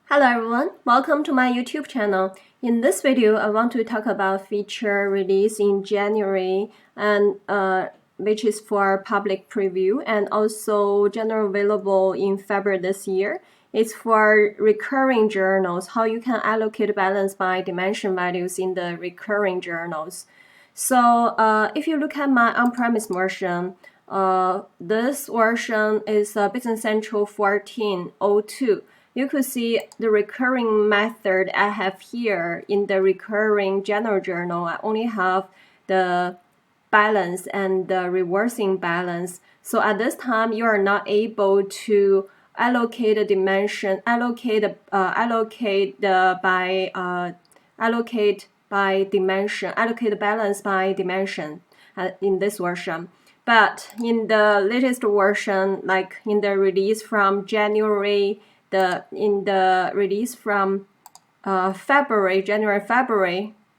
Hello everyone, welcome to my YouTube channel. In this video, I want to talk about feature released in January and which is for public preview and also general available in February this year. It's for recurring journals, how you can allocate balance by dimension values in the recurring journals. So if you look at my on-premise version, this version is Business Central 14.02. You could see the recurring method I have here in the recurring general journal. I only have the balance and the reversing balance. So at this time, you are not able to allocate the dimension, allocate the balance by dimension in this version. But in the latest version, like in the release from January, in the release from February,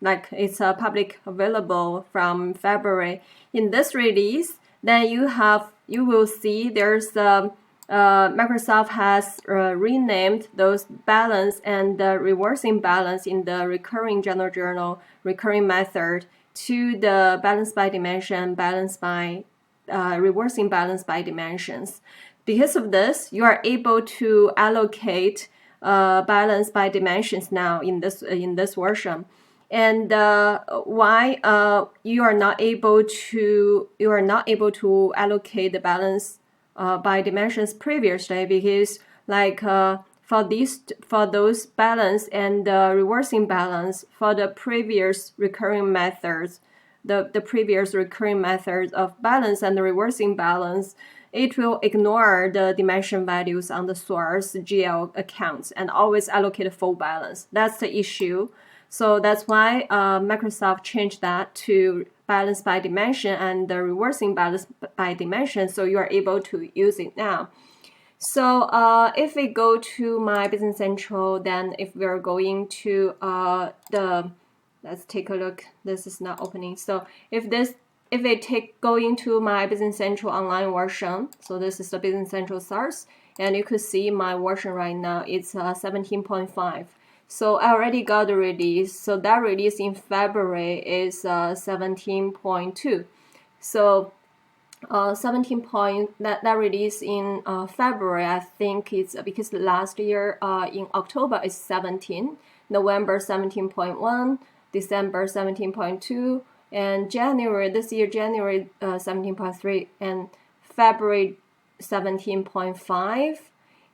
like it's public available from February. In this release, then you will see there's Microsoft has renamed those balance and the reversing balance in the recurring general journal recurring method to the balance by dimension, balance by reversing balance by dimensions. Because of this, you are able to allocate balance by dimensions now in this version. And why you are not able to allocate the balance by dimensions previously? Because like for those balance and reversing balance for the previous recurring methods, the previous recurring methods of balance and reversing balance, it will ignore the dimension values on the source GL accounts and always allocate full balance. That's the issue. So that's why Microsoft changed that to balance by dimension and the reversing balance by dimension, so you are able to use it now. So if we go to my Business Central, then if we're going to let's take a look. This is not opening. So if I go into my Business Central online version, so this is the Business Central source, and you could see my version right now, it's 17.5. So I already got the release. So that release in February is 17.2. So 17 that release in February, I think it's because last year in October is 17, November 17.1, December 17.2, and January 17.3, and February 17.5,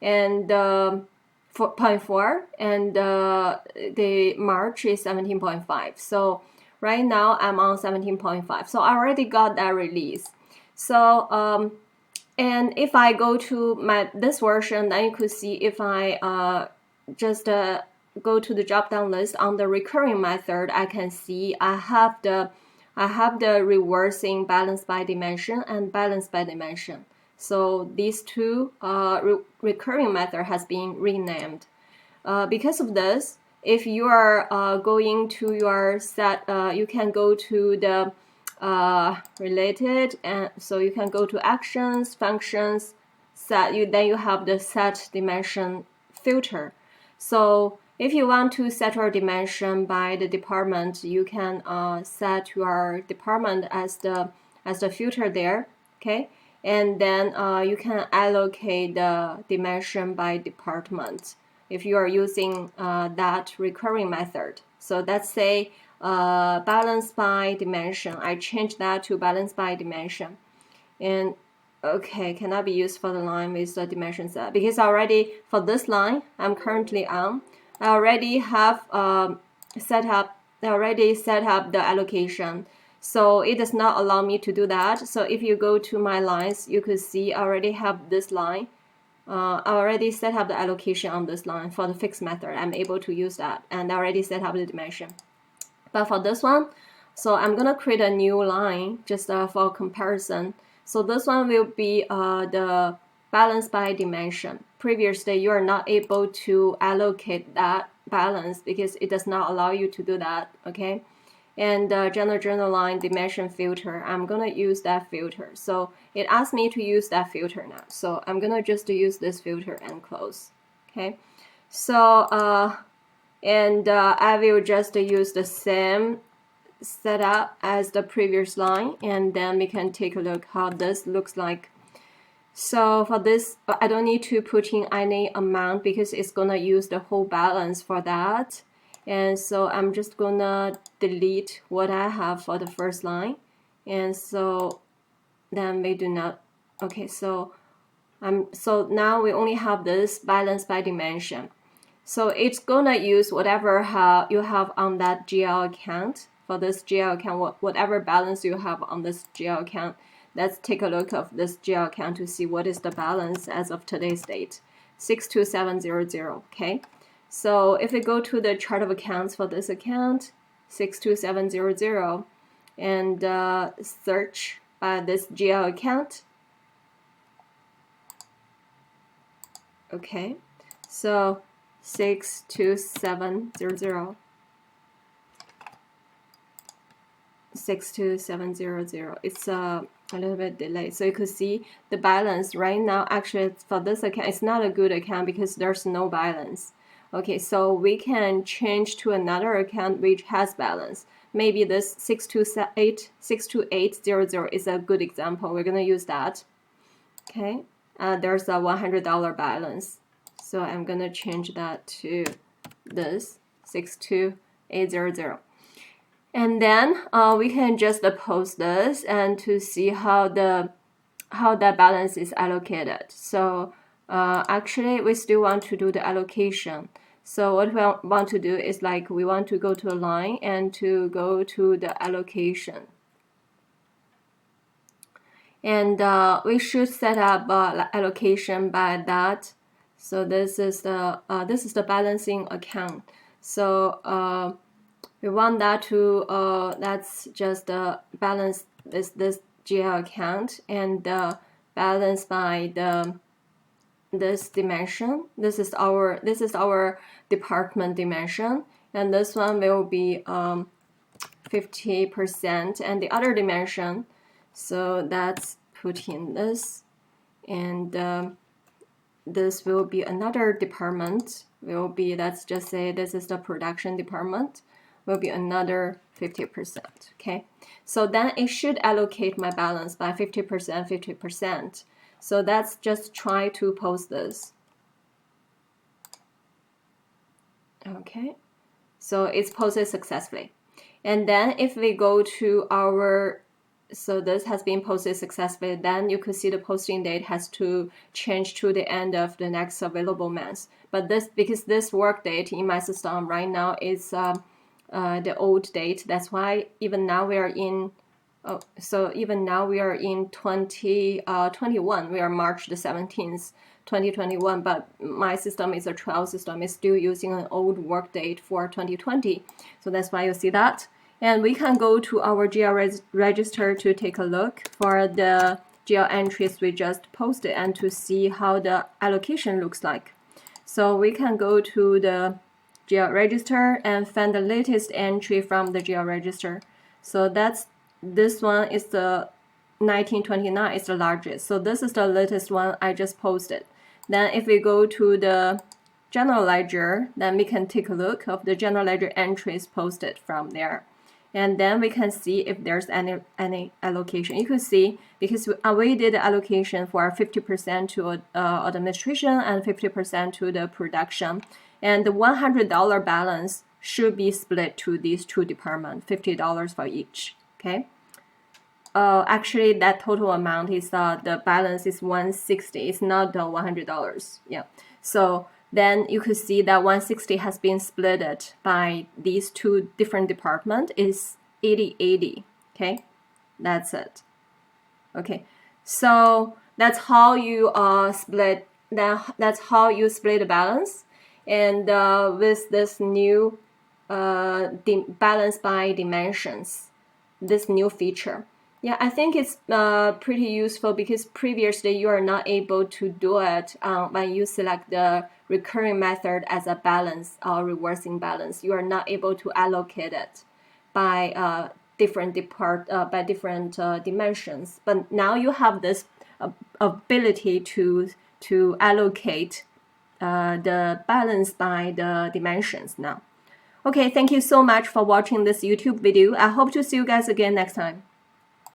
and 0.4, and the March is 17.5. So right now I'm on 17.5. So I already got that release. So and if I go to this version, then you could see if I just go to the drop down list on the recurring method, I can see I have the reversing balance by dimension and balance by dimension. So these two recurring method has been renamed. Because of this, if you are going to your set, you can go to the related, and so you can go to actions, functions, set. Then you have the set dimension filter. So if you want to set your dimension by the department, you can set your department as the filter there, okay? And then you can allocate the dimension by department if you are using that recurring method. So let's say balance by dimension. I changed that to balance by dimension. And okay, cannot be used for the line with the dimension set, because already for this line I'm currently on, I already have set up the allocation. So it does not allow me to do that. So if you go to my lines, you could see I already have this line. I already set up the allocation on this line for the fixed method. I'm able to use that, and I already set up the dimension. But for this one, so I'm gonna create a new line just for comparison. So this one will be the balance by dimension. Previously, you are not able to allocate that balance because it does not allow you to do that, okay? And general line dimension filter, I'm gonna use that filter. So it asked me to use that filter now. So I'm gonna just use this filter and close, okay? So I will just use the same setup as the previous line, and then we can take a look how this looks like. So for this, I don't need to put in any amount because it's gonna use the whole balance for that. And so I'm just gonna delete what I have for the first line. And so then we do not, okay, so so now we only have this balance by dimension. So it's gonna use whatever you have on that GL account. For this GL account, whatever balance you have on this GL account, let's take a look of this GL account to see what is the balance as of today's date, 62700, okay? So if we go to the chart of accounts for this account, 62700, and search by this GL account, okay, so 62700. 62700. It's a little bit delayed. So you could see the balance right now. Actually, for this account, it's not a good account because there's no balance. Okay, so we can change to another account which has balance. Maybe this 62800 is a good example. We're gonna use that. Okay, there's a $100 balance. So I'm gonna change that to this 62800. And then we can just post this and to see how that balance is allocated. So actually, we still want to do the allocation. So what we want to do is like we want to go to a line and to go to the allocation. And we should set up allocation by that. So this is the balancing account. So we want that to that's just balance this GL account and balance by this dimension. This is our department dimension, and this one will be 50%, and the other dimension. So that's put in this, and this will be another department. Will be, let's just say this is the production department. Will be another 50%. Okay, so then it should allocate my balance by 50%, 50%. So that's just try to post this. Okay, so it's posted successfully. And then if we go to our, so this has been posted successfully, then you could see the posting date has to change to the end of the next available month. But this, because this work date in my system right now is the old date, that's why even now we are in, so even now we are in 2021, we are March the 17th, 2021, but my system is a trial system, it's still using an old work date for 2020. So that's why you see that. And we can go to our GL register to take a look for the GL entries we just posted and to see how the allocation looks like. So we can go to the GL register and find the latest entry from the GL register. So that's, this one is the 1929 is the largest. So this is the latest one I just posted. Then if we go to the general ledger, then we can take a look of the general ledger entries posted from there. And then we can see if there's any allocation. You can see because we did the allocation for 50% to administration and 50% to the production. And the $100 balance should be split to these two departments, $50 for each, okay? Actually, that total amount is, the balance is $160, it's not the $100, yeah. So then you could see that 160 has been split by these two different departments is 80-80, okay? That's it. Okay, so that's how you split, that's how you split the balance. And with this new balance by dimensions, this new feature. Yeah, I think it's pretty useful because previously you are not able to do it when you select the recurring method as a balance or reversing balance. You are not able to allocate it by different dimensions. But now you have this ability to allocate the balance by the dimensions now. Okay, thank you so much for watching this YouTube video. I hope to see you guys again next time.